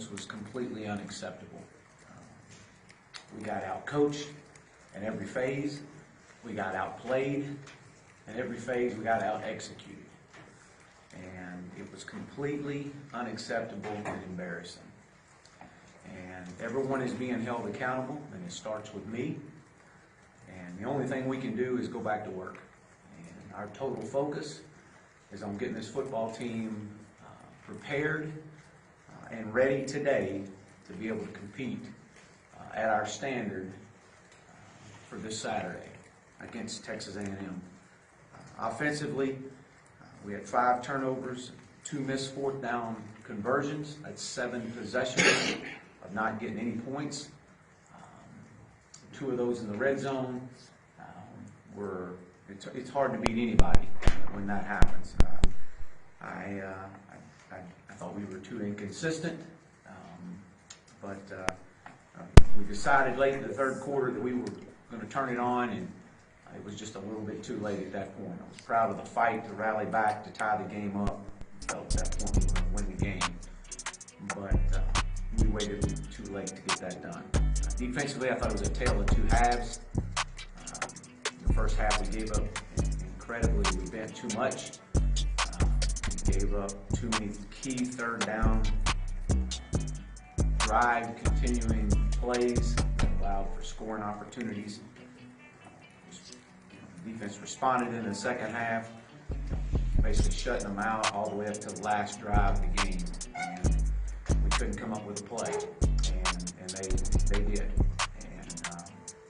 performance was completely unacceptable. We got out-coached in every phase. We got outplayed in every phase. We got out-executed. And it was completely unacceptable and embarrassing. And everyone is being held accountable, and it starts with me. And the only thing we can do is go back to work. And our total focus is on getting this football team prepared and ready today to be able to compete at our standard for this Saturday against Texas A&M. Offensively, we had 5 turnovers, 2 missed fourth down conversions. That's 7 possessions of not getting any points. 2 of those in the red zone. It's hard to beat anybody when that happens. I thought we were too inconsistent, but we decided late in the third quarter that we were going to turn it on, and it was just a little bit too late at that point. I was proud of the fight to rally back to tie the game up. Felt at that point we were going to win the game, but we waited a little too late to get that done. Defensively, I thought it was a tale of 2 halves. The first half we gave up incredibly. We bent too much. We gave up too many key third down drive continuing plays that allowed for scoring opportunities. The defense responded in the second half, basically shutting them out all the way up to the last drive of the game. And we couldn't come up with a play, and they did. And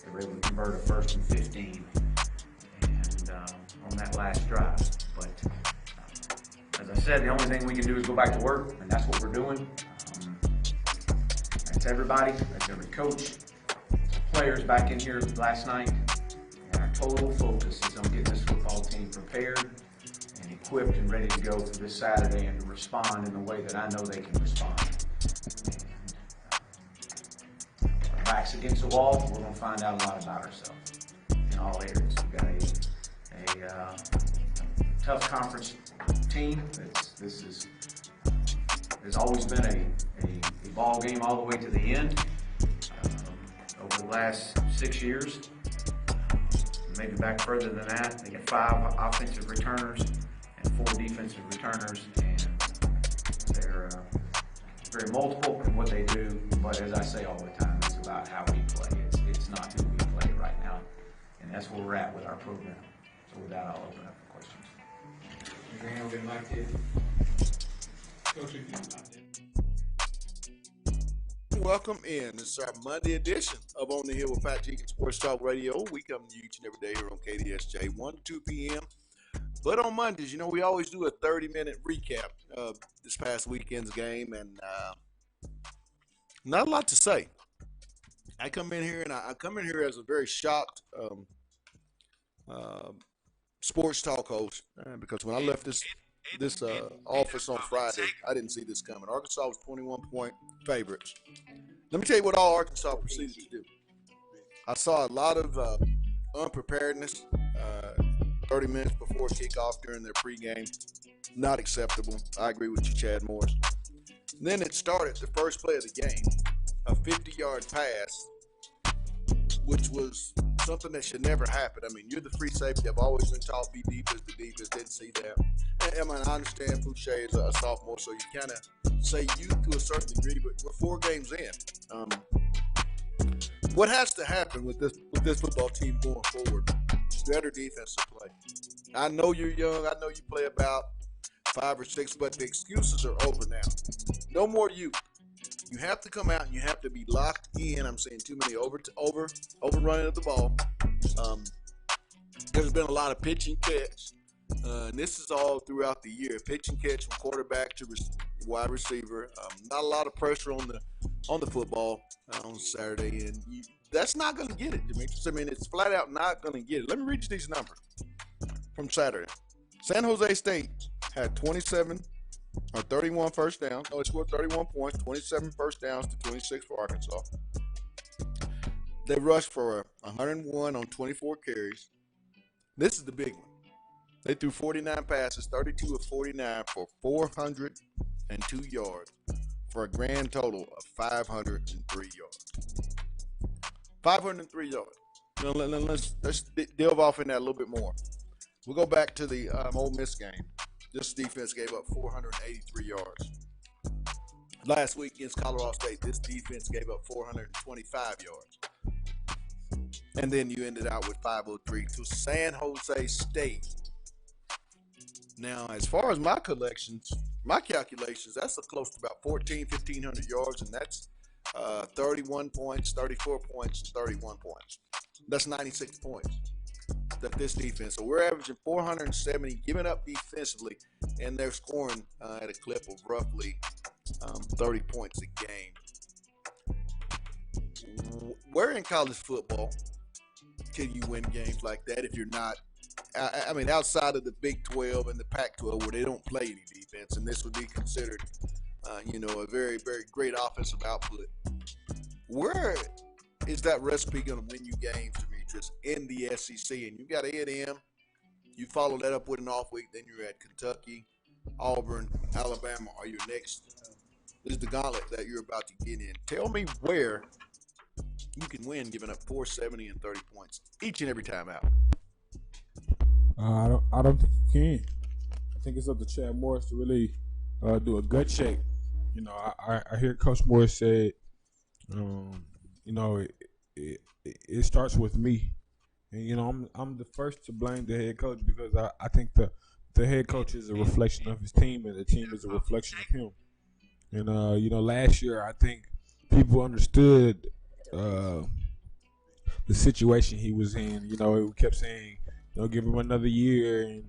they were able to convert a 1st and 15 and on that last drive. But as I said, the only thing we can do is go back to work, and that's what we're doing. That's everybody, that's every coach, players back in here last night. And our total focus is on getting this football team prepared and equipped and ready to go for this Saturday and to respond in the way that I know they can respond. And our backs against the wall, we're going to find out a lot about ourselves in all areas. We've got a tough conference team. There's always been a ball game all the way to the end. Over the last 6 years, maybe back further than that, they got 5 offensive returners and 4 defensive returners, and they're very multiple in what they do. But as I say all the time, it's about how we play. It's not who we play right now, and that's where we're at with our program. So with that, I'll open up for questions. Welcome in. This is our Monday edition of On the Hill with Pat Jenkins Sports Talk Radio. We come to you each and every day here on KDSJ, 1 to 2 p.m. But on Mondays, we always do a 30-minute recap of this past weekend's game, and not a lot to say. I come in here as a very shocked sports talk host because when I left this office on Friday, I didn't see this coming. Arkansas was 21-point favorites. Let me tell you what all Arkansas proceeded to do. I saw a lot of unpreparedness 30 minutes before kickoff during their pregame. Not acceptable. I agree with you, Chad Morris. And then it started, the first play of the game, a 50-yard pass, which was something that should never happen. I mean, you're the free safety. I've always been taught be deep as the deepest. Didn't see that. I mean, I understand Boucher is a sophomore, so you kind of say youth to a certain degree, but we're 4 games in. What has to happen with this football team going forward is better defensive play. I know you're young. I know you play about 5 or 6, but the excuses are over now. No more youth. You have to come out and you have to be locked in. I'm saying too many overrunning of the ball. There's been a lot of pitch and catch. And this is all throughout the year. Pitch and catch from quarterback to wide receiver. Not a lot of pressure on the football on Saturday, and that's not going to get it, Demetrius. I mean, it's flat out not going to get it. Let me read you these numbers from Saturday. San Jose State had 31 first downs. No, they scored 31 points, 27 first downs to 26 for Arkansas. They rushed for 101 on 24 carries. This is the big one. They threw 49 passes, 32 of 49 for 402 yards, for a grand total of 503 yards. 503 yards. You know, let's delve off in that a little bit more. We'll go back to the Ole Miss game. This defense gave up 483 yards. Last week against Colorado State, this defense gave up 425 yards. And then you ended out with 503 to San Jose State. Now, as far as my calculations, that's close to about 1,500 yards, and that's 31 points, 34 points, 31 points. That's 96 points that this defense. So we're averaging 470 giving up defensively, and they're scoring at a clip of roughly 30 points a game. Where in college football can you win games like that if you're not? I mean, outside of the Big 12 and the Pac-12, where they don't play any defense, and this would be considered, a very, very great offensive output. Where is that recipe going to win you games, Demetrius, in the SEC? And you got A&M. You follow that up with an off week. Then you're at Kentucky, Auburn, Alabama are your next. This is the gauntlet that you're about to get in. Tell me where you can win giving up 470 and 30 points each and every time out. I don't think you can. I think it's up to Chad Morris to really do a gut check. You know, I hear Coach Morris said, it starts with me, and I'm the first to blame the head coach because I think the head coach is a reflection of his team and the team is a reflection of him. And last year I think people understood the situation he was in. We kept saying, give him another year, and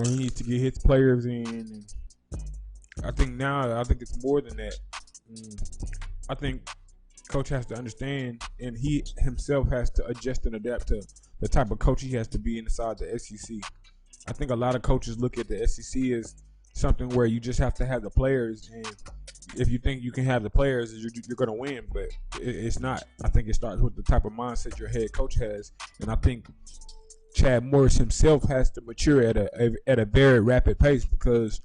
he needs to get his players in. And I think it's more than that. I think coach has to understand, and he himself has to adjust and adapt to the type of coach he has to be inside the SEC. I think a lot of coaches look at the SEC as something where you just have to have the players, and if you think you can have the players, you're going to win, but it's not. I think it starts with the type of mindset your head coach has, and I think Chad Morris himself has to mature at a very rapid pace because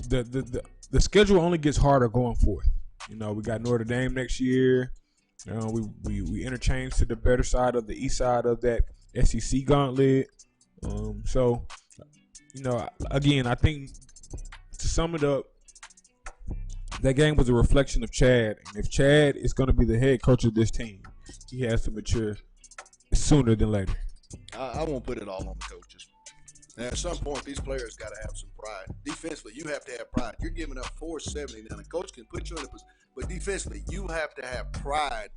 the schedule only gets harder going forth. We got Notre Dame next year. We interchange to the better side of the east side of that SEC gauntlet. Again, I think to sum it up, that game was a reflection of Chad. And if Chad is going to be the head coach of this team, he has to mature sooner than later. I won't put it all on the coaches. And at some point, these players got to have some pride. Defensively, you have to have pride. You're giving up 470. Now, the coach can put you in a position, but defensively, you have to have pride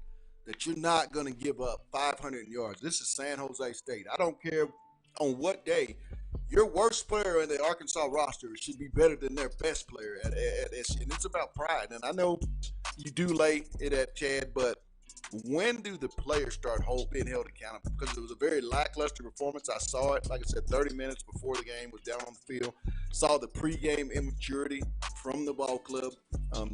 that you're not going to give up 500 yards. This is San Jose State. I don't care on what day. Your worst player in the Arkansas roster should be better than their best player at SC. And it's about pride. And I know you do lay it at Chad, but when do the players start being held accountable? Because it was a very lackluster performance. I saw it, like I said, 30 minutes before the game was down on the field. Saw the pregame immaturity from the ball club.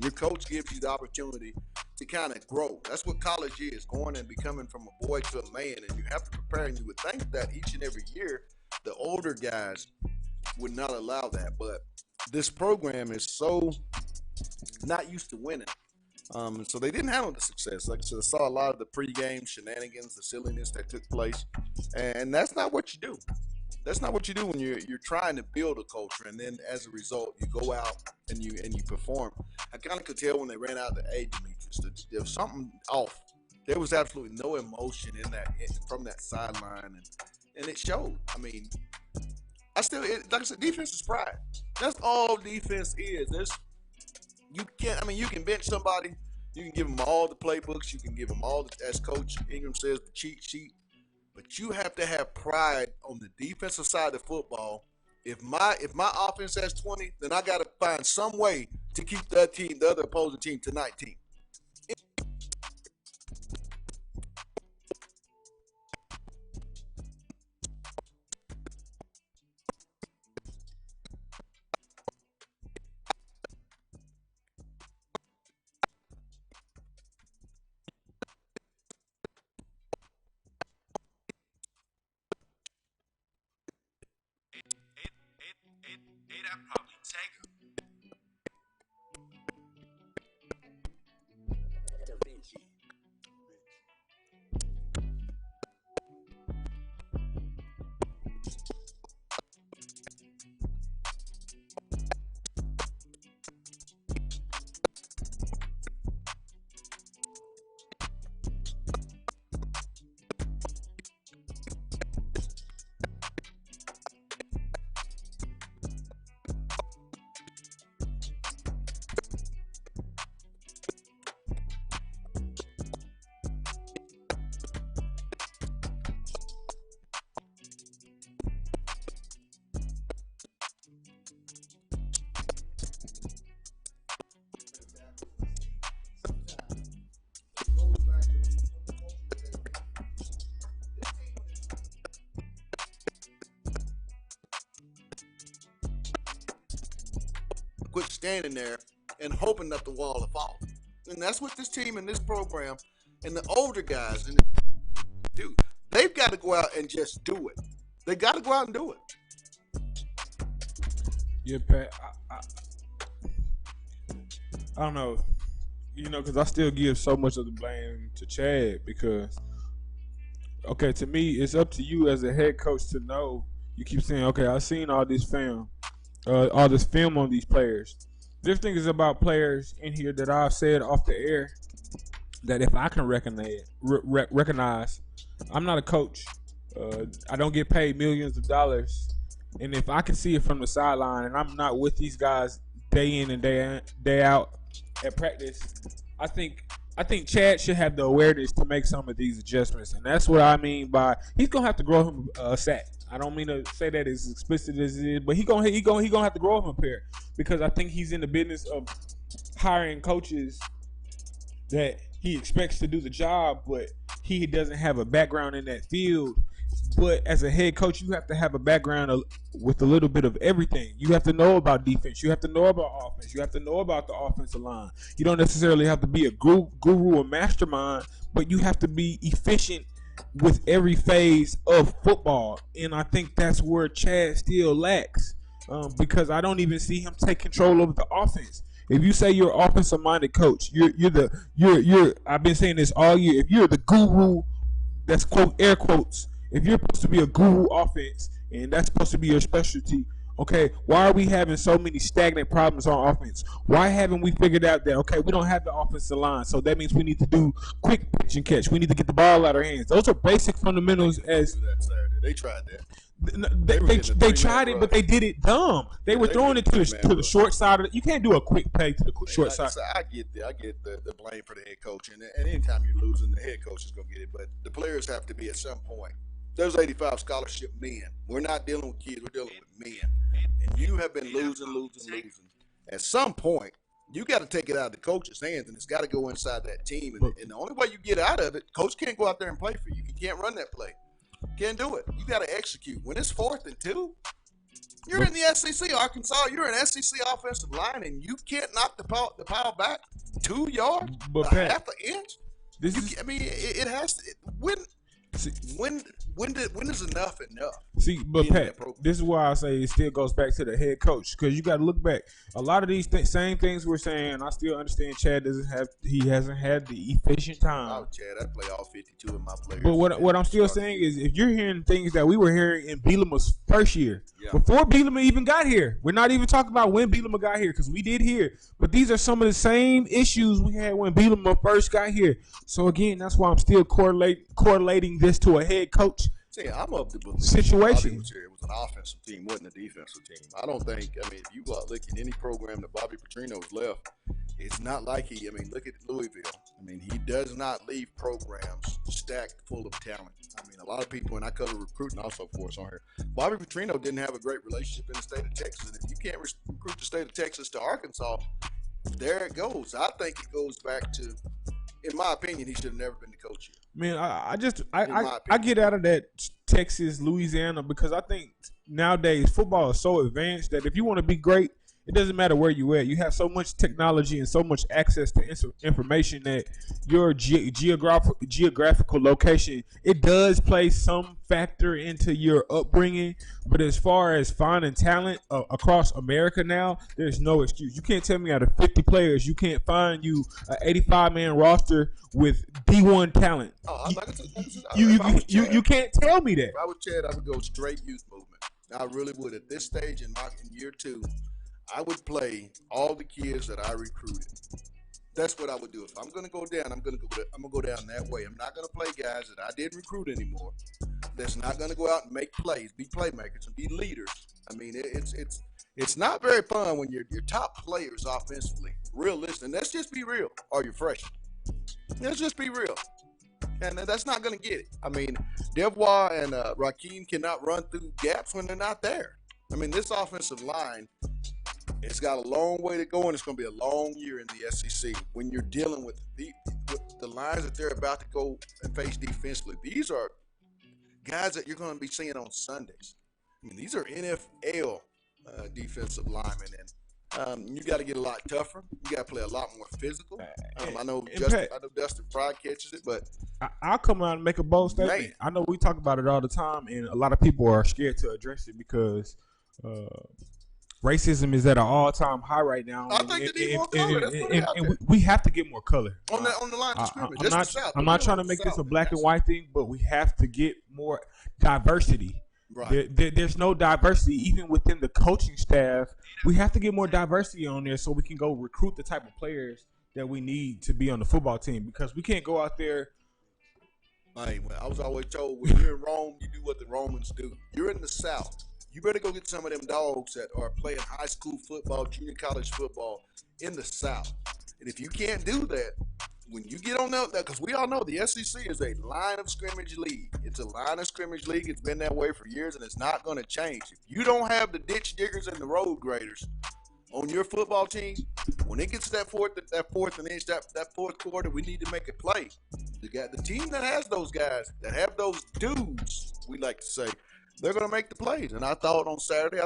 Your coach gives you the opportunity to kind of grow. That's what college is, going and becoming from a boy to a man. And you have to prepare, and you would think that each and every year the older guys would not allow that. But this program is so not used to winning. So they didn't handle the success. Like I said, I saw a lot of the pregame shenanigans, the silliness that took place, and that's not what you do. That's not what you do when you're trying to build a culture, and then as a result, you go out and you perform. I kind of could tell when they ran out of the age, Demetrius, that there was something off. There was absolutely no emotion from that sideline, and it showed. I mean, like I said, defense is pride. That's all defense is. You can bench somebody. You can give them all the playbooks. You can give them all, as Coach Ingram says, the cheat sheet. But you have to have pride on the defensive side of football. If my offense has 20, then I got to find some way to keep the other opposing team to 19. It'd probably take quit standing there and hoping that the wall will fall. And that's what this team and this program and the older guys and do. They've got to go out and just do it. They got to go out and do it. Yeah, Pat. I don't know. Because I still give so much of the blame to Chad because, okay, to me, it's up to you as a head coach to know. You keep saying, okay, I've seen all this film on these players. There's things about players in here that I've said off the air that if I can recognize, I'm not a coach. I don't get paid millions of dollars. And if I can see it from the sideline and I'm not with these guys day in and day out at practice, I think Chad should have the awareness to make some of these adjustments. And that's what I mean by he's going to have to grow him a sack. I don't mean to say that as explicit as it is, but he gonna have to grow him a pair because I think he's in the business of hiring coaches that he expects to do the job, but he doesn't have a background in that field. But as a head coach, you have to have a background with a little bit of everything. You have to know about defense. You have to know about offense. You have to know about the offensive line. You don't necessarily have to be a guru or mastermind, but you have to be efficient with every phase of football. And I think that's where Chad still lacks because I don't even see him take control over the offense. If you say you're an offensive-minded coach, you're I've been saying this all year. If you're the guru, that's quote air quotes, if you're supposed to be a guru offense and that's supposed to be your specialty, okay, why are we having so many stagnant problems on offense? Why haven't we figured out that, okay, we don't have the offensive line, so that means we need to do quick pitch and catch. We need to get the ball out of our hands. Those are basic fundamentals. As they tried that. They tried it, but they did it dumb. They were throwing it to the short side of it. You can't do a quick play to the short side. I get the blame for the head coach, and anytime you're losing, the head coach is going to get it. But the players have to be at some point. There's 85 scholarship men. We're not dealing with kids. We're dealing with men. And you have been losing. At some point, you got to take it out of the coach's hands, and it's got to go inside that team. And the only way you get out of it, coach can't go out there and play for you. You can't run that play. Can't do it. You got to execute. When it's 4th and 2, you're in the SEC, Arkansas. You're an SEC offensive line, and you can't knock the pile back 2 yards, half an inch. It has to. When is enough enough? See, but Pat, this is why I say it still goes back to the head coach because you got to look back. A lot of these same things we're saying, I still understand Chad hasn't had the efficient time. Oh, Chad, I play all 52 of my players. But what I'm still saying is, if you're hearing things that we were hearing in Bielema's first year, before Bielema even got here, we're not even talking about when Bielema got here because we did hear. But these are some of the same issues we had when Bielema first got here. So again, that's why I'm still correlating this to a head coach. See, I'm of the belief situation. It was an offensive team, wasn't a defensive team. I don't think. If you go out look at any program that Bobby Petrino's left, it's not like look at Louisville. He does not leave programs stacked full of talent. A lot of people, and I cover recruiting also for us on here. Bobby Petrino didn't have a great relationship in the state of Texas, and if you can't recruit the state of Texas to Arkansas, there it goes. I think it goes back to, in my opinion, he should have never been the coach here. Man, I get out of that Texas, Louisiana because I think nowadays football is so advanced that if you want to be great, it doesn't matter where you at. You have so much technology and so much access to information that your geographical location, it does play some factor into your upbringing. But as far as finding talent across America now, there's no excuse. You can't tell me out of 50 players, you can't find you an 85-man roster with D1 talent. You can't tell me that. If I was Chad, I would go straight youth movement. I really would. At this stage in year 2, I would play all the kids that I recruited. That's what I would do. If I'm going to go down, I'm going to go down that way. I'm not going to play guys that I didn't recruit anymore. That's not going to go out and make plays, be playmakers, and be leaders. It's not very fun when your top players offensively, realistic. And let's just be real. Are you fresh? Let's just be real. And that's not going to get it. Devois and Raheem cannot run through gaps when they're not there. This offensive line, it's got a long way to go, and it's going to be a long year in the SEC when you're dealing with the lines that they're about to go and face defensively. These are guys that you're going to be seeing on Sundays. These are NFL defensive linemen, and You got to get a lot tougher. You got to play a lot more physical. I know Dustin Fry catches it, but I'll come out and make a bold statement. Man. I know we talk about it all the time, and a lot of people are scared to address it because racism is at an all-time high right now. I think they need more color. That's what they and we have to get more color on the line of scrimmage. I'm not trying to make this a black and white thing, but we have to get more diversity. Right. There's no diversity even within the coaching staff. We have to get more diversity on there so we can go recruit the type of players that we need to be on the football team, because we can't go out there. I was always told, when you're in Rome, you do what the Romans do. You're in the South. You better go get some of them dogs that are playing high school football, junior college football in the South. And if you can't do that, when you get on that, because we all know the SEC is a line of scrimmage league. It's a line of scrimmage league. It's been that way for years, and it's not going to change. If you don't have the ditch diggers and the road graders on your football team, when it gets to that fourth quarter, we need to make a play. You got the team that has those guys, that have those dudes, we like to say, they're going to make the plays. And I thought on Saturday,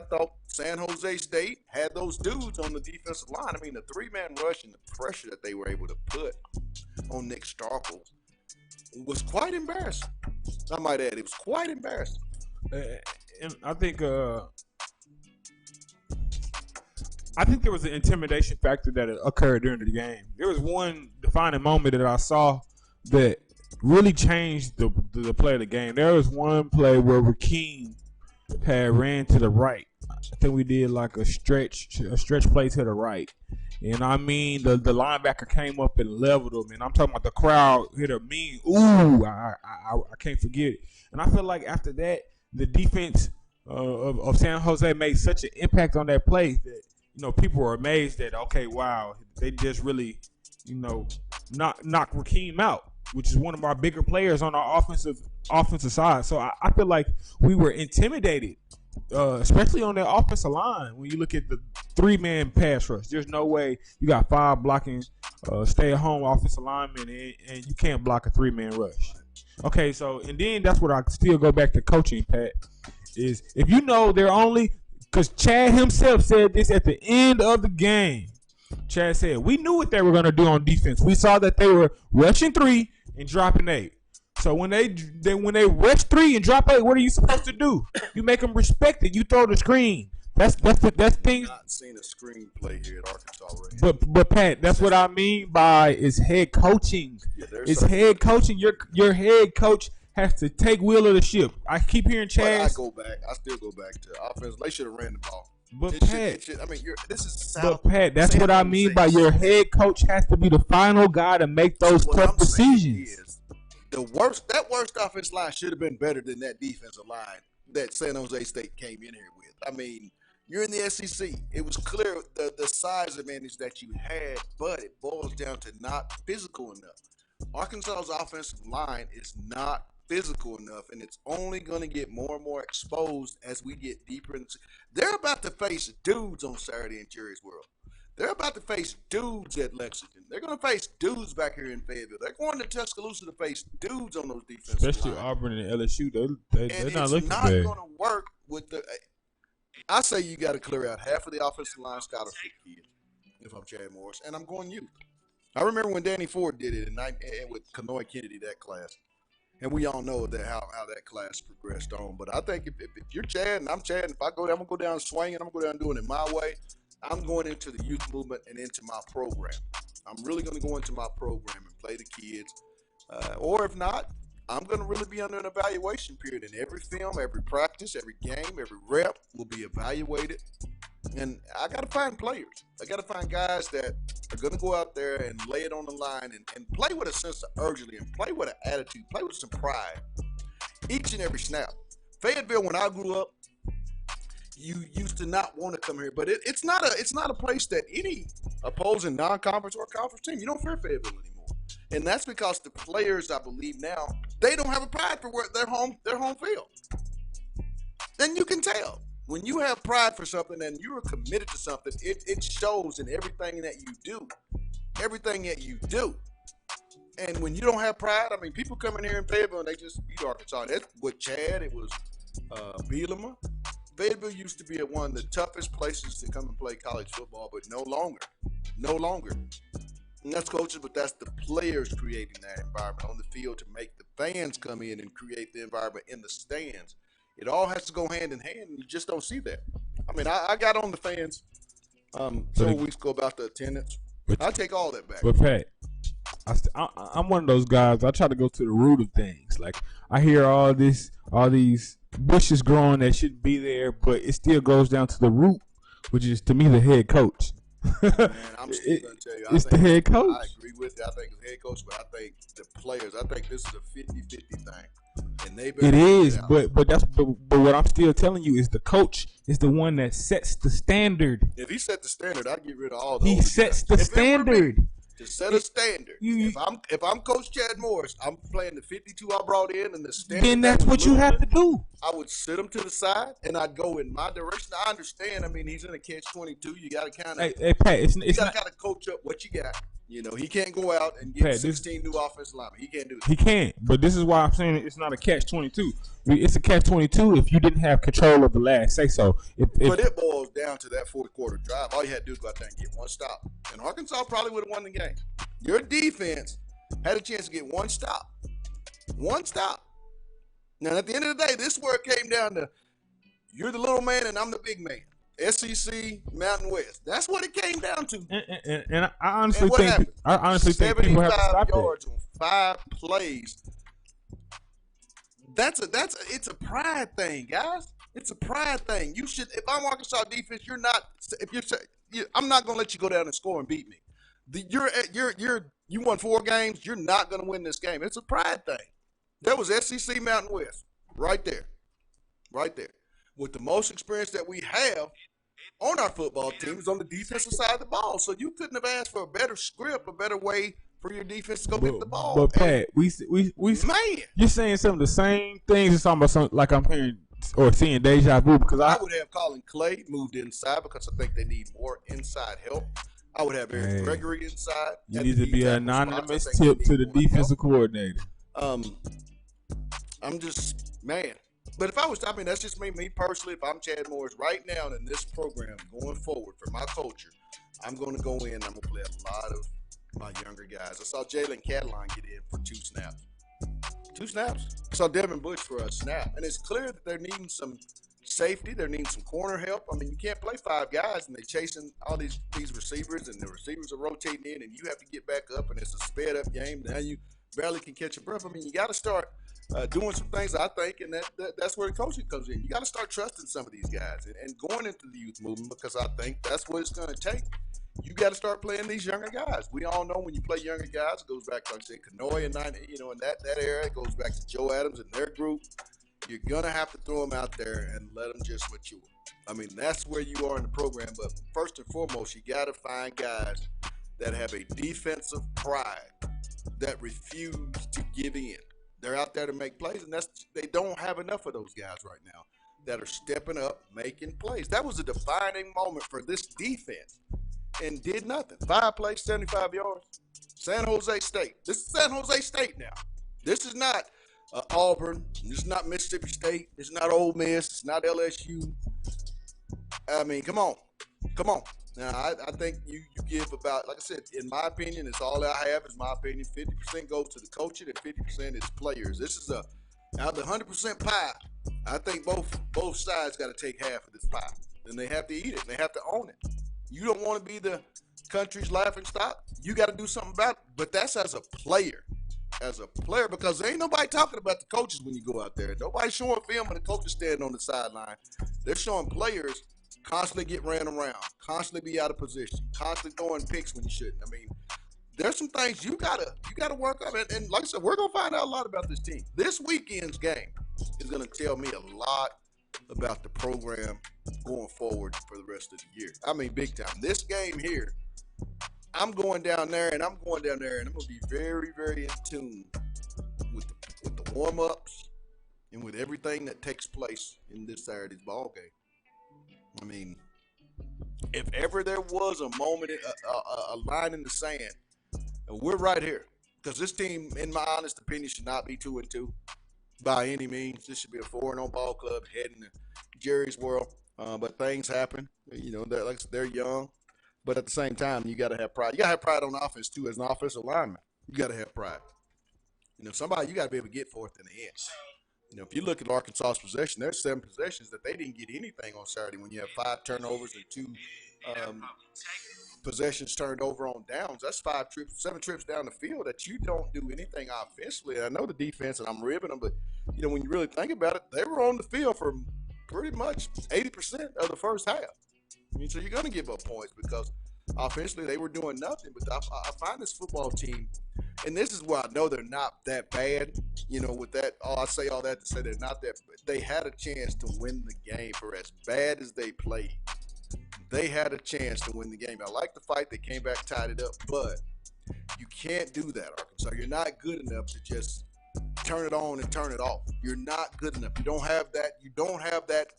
San Jose State had those dudes on the defensive line. I mean, the three-man rush and the pressure that they were able to put on Nick Starkel was quite embarrassing. I might add, it was quite embarrassing. And I think there was an intimidation factor that occurred during the game. There was one defining moment that I saw that really changed the play of the game. There was one play where Rakeem had ran to the right. I think we did like a stretch play to the right. And I mean, the linebacker came up and leveled him. And I'm talking about the crowd hit a mean, ooh, I can't forget it. And I feel like after that, the defense of San Jose made such an impact on that play that, people were amazed that, okay, wow, they just really, knock Rakeem out, which is one of our bigger players on our offensive side. So I feel like we were intimidated, especially on their offensive line. When you look at the three-man pass rush, there's no way you got 5 blocking stay-at-home offensive linemen and you can't block a three-man rush. Okay, so, and then that's what I still go back to coaching, Pat, is if they're only – because Chad himself said this at the end of the game. Chad said, we knew what they were going to do on defense. We saw that they were rushing 3 and dropping 8. So when they rush 3 and drop 8, what are you supposed to do? You make them respect it. You throw the screen. That's things. I've not seen a screen play here at Arkansas already. But Pat, that's what I mean by is head coaching. Yeah, it's head coaching. Your head coach has to take wheel of the ship. I keep hearing Chad. I still go back to offense. They should have ran the ball. But Pat, this is South. But Pat, that's what I mean by your head coach has to be the final guy to make those tough decisions. That worst offensive line should have been better than that defensive line that San Jose State came in here with. I mean, you're in the SEC. It was clear the size advantage that you had, but it boils down to not physical enough. Arkansas's offensive line is not physical enough, and it's only going to get more and more exposed as we get deeper into. They're about to face dudes on Saturday in Jerry's World. They're about to face dudes at Lexington. They're going to face dudes back here in Fayetteville. They're going to Tuscaloosa to face dudes on those defensive especially lines. Auburn and LSU. They're not looking bad. It's not going to work with the. I say you got to clear out half of the offensive line scholarship kids. If I'm Chad Morris, and I'm going youth. I remember when Danny Ford did it, and with Kanoy Kennedy, that class. And we all know that how that class progressed on. But I think if you're Chad and I'm Chad, and if I go down, I'm going to go down swinging. I'm going to go down doing it my way. I'm going into the youth movement and into my program. I'm really going to go into my program and play the kids. Or if not, I'm going to really be under an evaluation period. And every film, every practice, every game, every rep will be evaluated. And I got to find players. I got to find guys that are going to go out there and lay it on the line and play with a sense of urgency and play with an attitude, play with some pride each and every snap. Fayetteville, when I grew up, you used to not want to come here, but it's not a place that any opposing non-conference or conference team, you don't fear Fayetteville anymore. And that's because the players, I believe now, they don't have a pride for their home field. Then you can tell. When you have pride for something and you are committed to something, it shows in everything that you do. Everything that you do. And when you don't have pride, I mean, people come in here in Fayetteville and they just beat Arkansas. That's with Chad. It was Bielema. Fayetteville used to be at one of the toughest places to come and play college football, but no longer. No longer. And that's coaches, but that's the players creating that environment on the field to make the fans come in and create the environment in the stands. It all has to go hand in hand, and you just don't see that. I mean, I got on the fans several weeks ago about the attendance. I take all that back. But Pat, I'm one of those guys. I try to go to the root of things. Like I hear all these bushes growing that shouldn't be there, but it still goes down to the root, which is to me the head coach. Man, I'm still gonna tell you, it's the head coach. I agree with you. I think it's the head coach, but I think the players. I think this is a 50-50 thing, and it is. But what I'm still telling you is the coach is the one that sets the standard. If he set the standard, I'd get rid of all those. He sets the standard. To set a standard. If I'm Coach Chad Morris, I'm playing the 52 I brought in, and the standard. Then that's what you have to do. I would sit him to the side, and I'd go in my direction. I understand. I mean, he's in a catch-22. You got to kind of, hey Pat, it's you got to kind of coach up what you got. You know, he can't go out and get 16 new offensive linemen. He can't do that. He can't. But this is why I'm saying it's not a catch-22. It's a catch-22 if you didn't have control of the last say-so. But it boils down to that fourth quarter drive. All you had to do is go out there and get one stop. And Arkansas probably would have won the game. Your defense had a chance to get one stop. One stop. Now, at the end of the day, this is where it came down to you're the little man and I'm the big man. SEC, Mountain West. That's what it came down to. And I honestly think people have to stop yards that. on 5 plays. It's a pride thing, guys. It's a pride thing. You should. If I'm Arkansas defense, you're not. I'm not gonna let you go down and score and beat me. You won 4 games. You're not gonna win this game. It's a pride thing. That was SEC Mountain West right there, right there. With the most experience that we have on our football team is on the defensive side of the ball. So you couldn't have asked for a better script, a better way for your defense to go get the ball. But Pat, we man, you're saying some of the same things. It's almost like I'm hearing or seeing deja vu because I would have Colin Clay moved inside because I think they need more inside help. I would have Eric Gregory inside. You need to be an anonymous tip to the defensive coordinator. I'm just, man. But if I was, that's just me personally. If I'm Chad Morris right now in this program going forward for my culture, I'm going to go in and I'm going to play a lot of my younger guys. I saw Jalen Cataline get in for 2 snaps. 2 snaps. I saw Devin Bush for a snap. And it's clear that they're needing some safety. They're needing some corner help. I mean, you can't play 5 guys and they're chasing all these receivers and the receivers are rotating in and you have to get back up and it's a sped up game. Now you barely can catch a breath. I mean, you got to start doing some things, I think, and that's where the coaching comes in. You got to start trusting some of these guys and going into the youth movement because I think that's what it's going to take. You got to start playing these younger guys. We all know when you play younger guys, it goes back to, like I said, Kanoy and in that era, it goes back to Joe Adams and their group. You're going to have to throw them out there and let them just mature. I mean, that's where you are in the program. But first and foremost, you got to find guys that have a defensive pride that refuse to give in. They're out there to make plays, and they don't have enough of those guys right now that are stepping up, making plays. That was a defining moment for this defense and did nothing. 5 plays, 75 yards. San Jose State. This is San Jose State now. This is not Auburn. This is not Mississippi State. This is not Ole Miss. It's not LSU. I mean, come on. Come on. Now, I think you give about, like I said, in my opinion, it's all I have is my opinion. 50% goes to the coaching and 50% is players. This is out of the 100% pie. I think both sides got to take half of this pie. And they have to eat it. And they have to own it. You don't want to be the country's laughing stock. You got to do something about it. But that's as a player. As a player, because there ain't nobody talking about the coaches when you go out there. Nobody's showing film and the coaches standing on the sideline. They're showing players constantly get ran around, constantly be out of position, constantly throwing picks when you shouldn't. I mean, there's some things you gotta work on. And like I said, we're gonna find out a lot about this team. This weekend's game is gonna tell me a lot about the program going forward for the rest of the year. I mean, big time. This game here, I'm going down there and I'm going to be very, very in tune with the warm-ups and with everything that takes place in this Saturday's ball game. I mean, if ever there was a moment, a line in the sand, we're right here. Because this team, in my honest opinion, should not be 2-2 by any means. This should be a 4-0 ball club heading to Jerry's world, but things happen. You know, they're young, but at the same time, you got to have pride. You got to have pride on offense too, as an offensive lineman. You got to have pride. You know, you got to be able to get forth in the end. You know, if you look at Arkansas's possession, there's 7 possessions that they didn't get anything on Saturday when you have 5 turnovers and 2 possessions turned over on downs. That's 7 trips down the field that you don't do anything offensively. And I know the defense, and I'm ribbing them, but, you know, when you really think about it, they were on the field for pretty much 80% of the first half. I mean, so you're going to give up points because offensively they were doing nothing. But I find this football team, and this is why I know they're not that bad. You know, with that, I say all that to say they're not that. They had a chance to win the game for as bad as they played. They had a chance to win the game. I like the fight. They came back, tied it up, but you can't do that, Arkansas. You're not good enough to just turn it on and turn it off. You're not good enough. You don't have that.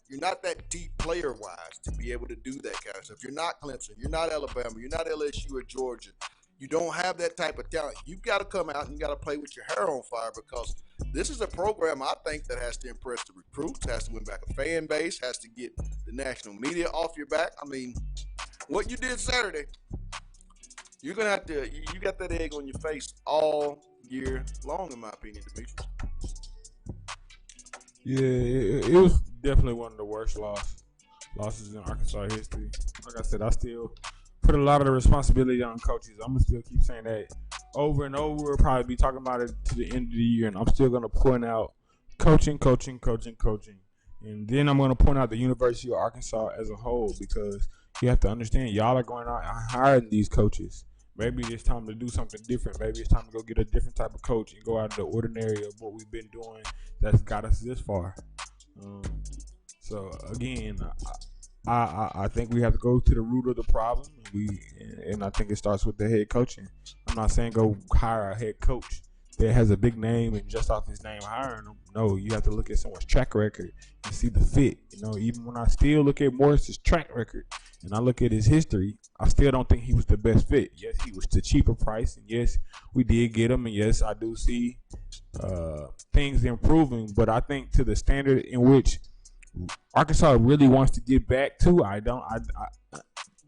You're not that deep player-wise to be able to do that kind of stuff. You're not Clemson. You're not Alabama. You're not LSU or Georgia. You don't have that type of talent. You've got to come out and you got to play with your hair on fire because this is a program I think that has to impress the recruits, has to win back a fan base, has to get the national media off your back. I mean, what you did Saturday, you're going to have to – you got that egg on your face all year long, in my opinion, Demetrius. Yeah, it was definitely one of the worst losses in Arkansas history. Like I said, I still – put a lot of the responsibility on coaches. I'm going to still keep saying that over and over. We'll probably be talking about it to the end of the year, and I'm still going to point out coaching. And then I'm going to point out the University of Arkansas as a whole because you have to understand y'all are going out and hiring these coaches. Maybe it's time to do something different. Maybe it's time to go get a different type of coach and go out of the ordinary of what we've been doing that's got us this far. So, again, I think we have to go to the root of the problem, and I think it starts with the head coaching. I'm not saying go hire a head coach that has a big name and just off his name hiring him. No, you have to look at someone's track record and see the fit. You know, even when I still look at Morris's track record and I look at his history, I still don't think he was the best fit. Yes, he was the cheaper price, and yes, we did get him, and yes, I do see things improving. But I think to the standard in which Arkansas really wants to get back to,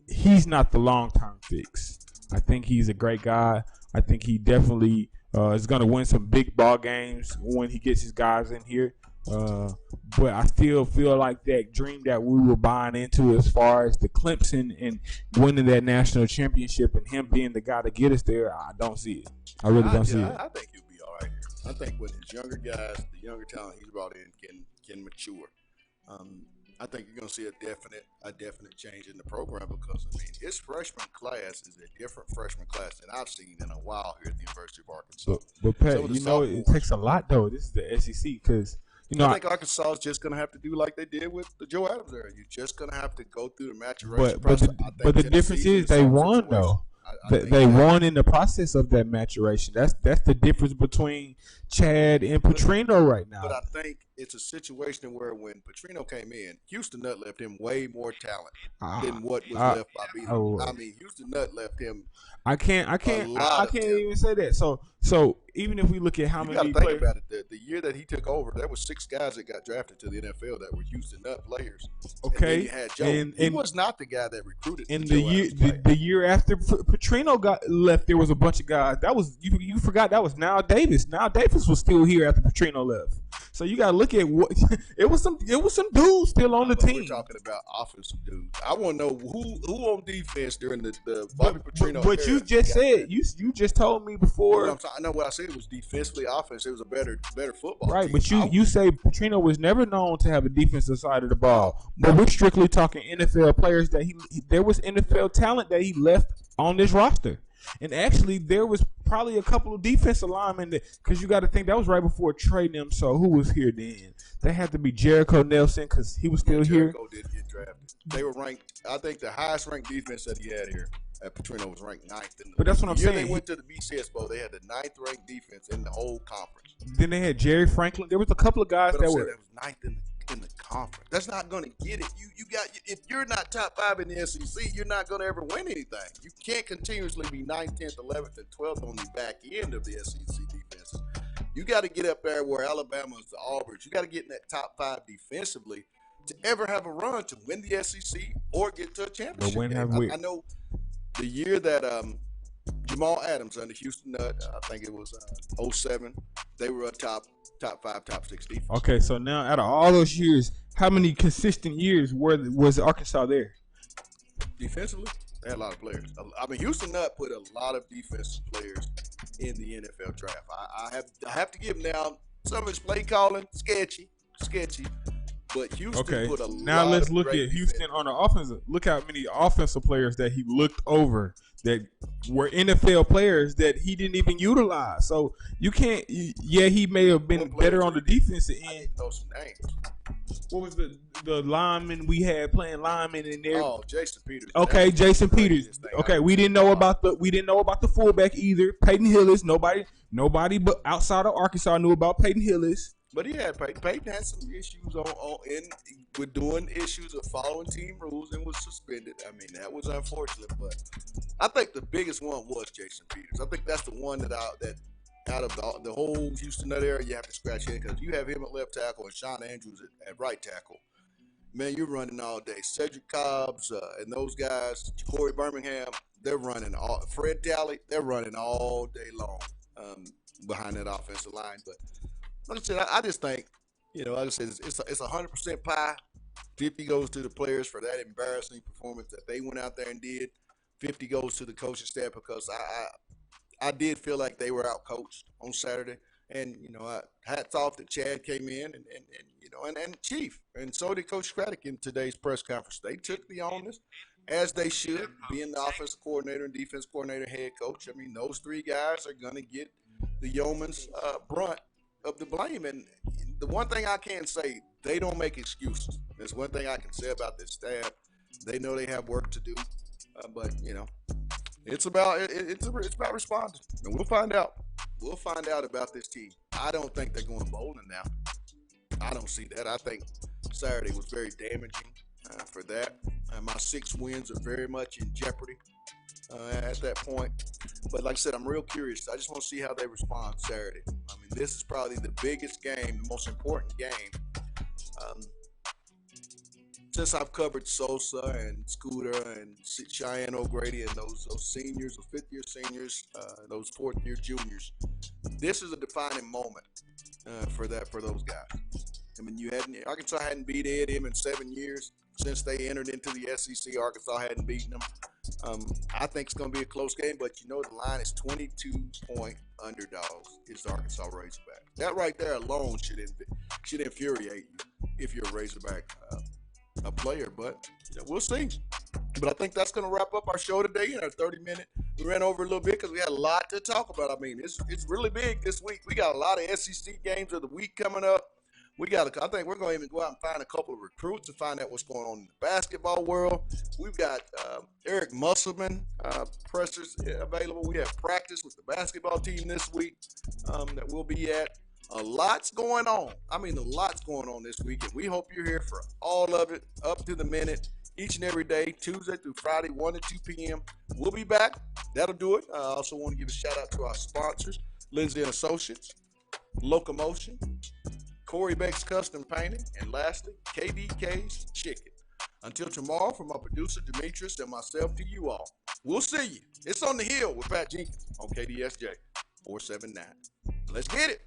he's not the long-term fix. I think he's a great guy. I think he definitely is going to win some big ball games when he gets his guys in here. But I still feel like that dream that we were buying into as far as the Clemson and winning that national championship and him being the guy to get us there, I don't see it. I really don't see it. I think he'll be all right. I think with his younger guys, the younger talent he's brought in can mature. I think you're going to see a definite change in the program because, I mean, his freshman class is a different freshman class than I've seen in a while here at the University of Arkansas. But Pat, you know, it takes a lot, though. This is the SEC because, you know, I think Arkansas is just going to have to do like they did with the Joe Adams era. You're just going to have to go through the maturation process. But the difference is they won, though. They won in the process of that maturation. That's the difference between Chad and Petrino right now. But I think it's a situation where when Petrino came in, Houston Nutt left him way more talent than what was left by Beasley. I mean, Houston Nutt left him. I can't even say that. So even if we look at how many players, you got to think about it. The year that he took over, there were 6 guys that got drafted to the NFL that were Houston Nutt players. Okay, and you had Joe. And he was not the guy that recruited. And the year after Petrino got left, there was a bunch of guys. That was you forgot that was Now Davis. Now Davis was still here after Petrino left. So you got to look at what it was some dudes still on the team. We're talking about offensive dudes. I want to know who on defense during the Bobby Petrino. But you just said you just told me before. I know what I said was defensively, offense. It was a better football. Right, team. But you say Petrino was never known to have a defensive side of the ball. But we're strictly talking NFL players that there was NFL talent that he left on this roster. And actually, there was probably a couple of defensive linemen because you got to think that was right before trading them. So who was here then? They had to be Jericho Nelson because he was still here. Jericho did get drafted. They were ranked. I think the highest ranked defense that he had here at Petrino was ranked 9th. But that's what I'm saying. They went to the BCS Bowl. They had the 9th ranked defense in the whole conference. Then they had Jerry Franklin. There was a couple of guys that were. That was 9th in the conference. That's not going to get it. You got if you're not top 5 in the SEC, you're not going to ever win anything. You can't continuously be 9th, 10th, 11th, and 12th on the back end of the SEC defenses. You got to get up there where Alabama's the Auburns. You got to get in that top 5 defensively to ever have a run to win the SEC or get to a championship when game. have we? I know the year that Jamal Adams under Houston Nutt, I think it was 07, they were a top 5, top 6 defense. Okay, so now out of all those years, how many consistent years was Arkansas there? Defensively, they had a lot of players. I mean, Houston Nutt put a lot of defensive players in the NFL draft. I have to give him now some of his play calling sketchy, but Houston put a lot. Now let's look at defense. Houston on the offensive. Look how many offensive players that he looked over that were NFL players that he didn't even utilize. So you can't. Yeah, he may have been better on the defensive end. I didn't know some names. What was the lineman we had playing lineman in there? Oh, Jason Peters. Okay, Jason Peters. Okay, we didn't know about the fullback either. Peyton Hillis. Nobody but outside of Arkansas knew about Peyton Hillis. But he had Peyton had some issues with doing issues of following team rules and was suspended. I mean, that was unfortunate, but I think the biggest one was Jason Peters. I think that's the one that out of the whole Houston Nutt area, you have to scratch in because you have him at left tackle and Sean Andrews at right tackle. Man, you're running all day. Cedric Cobbs and those guys, Corey Birmingham, they're running all. Fred Talley, they're running all day long behind that offensive line. But like I said, I just think, like I said, it's 100% pie. 50 goes to the players for that embarrassing performance that they went out there and did. 50 goes to the coaching staff because I did feel like they were out coached on Saturday. And, hats off that Chad came in and Chief. And so did Coach Craddock in today's press conference. They took the onus, as they should, being the offensive coordinator and defense coordinator, head coach. I mean, those three guys are going to get the yeoman's brunt of the blame. And the one thing I can say, they don't make excuses. There's one thing I can say about this staff. They know they have work to do. But, it's about responding. And we'll find out. We'll find out about this team. I don't think they're going bowling now. I don't see that. I think Saturday was very damaging for that. My 6 wins are very much in jeopardy at that point. But like I said, I'm real curious. I just want to see how they respond Saturday. I mean, this is probably the biggest game, the most important game. Since I've covered Sosa and Scooter and Cheyenne O'Grady and those seniors, those fifth-year seniors, those fourth-year juniors, this is a defining moment for those guys. I mean, Arkansas hadn't beat A&M in 7 years since they entered into the SEC. Arkansas hadn't beaten them. I think it's going to be a close game, but the line is 22-point underdogs. It's Arkansas Razorback. That right there alone should infuriate you if you're a Razorback a player, but we'll see. But I think that's going to wrap up our show today in our 30-minute. We ran over a little bit because we had a lot to talk about. I mean, it's really big this week. We got a lot of SEC games of the week coming up. I think we're going to even go out and find a couple of recruits and find out what's going on in the basketball world. We've got Eric Musselman pressers available. We have practice with the basketball team this week that we'll be at. A lot's going on. I mean, a lot's going on this week, and we hope you're here for all of it, up to the minute, each and every day, Tuesday through Friday, 1 to 2 p.m. We'll be back. That'll do it. I also want to give a shout-out to our sponsors, Lindsay & Associates, Locomotion, Corey Beck's Custom Painting, and lastly, KDK's Chicken. Until tomorrow, from our producer, Demetrius, and myself to you all, we'll see you. It's On the Hill with Pat Jenkins on KDSJ 479. Let's get it.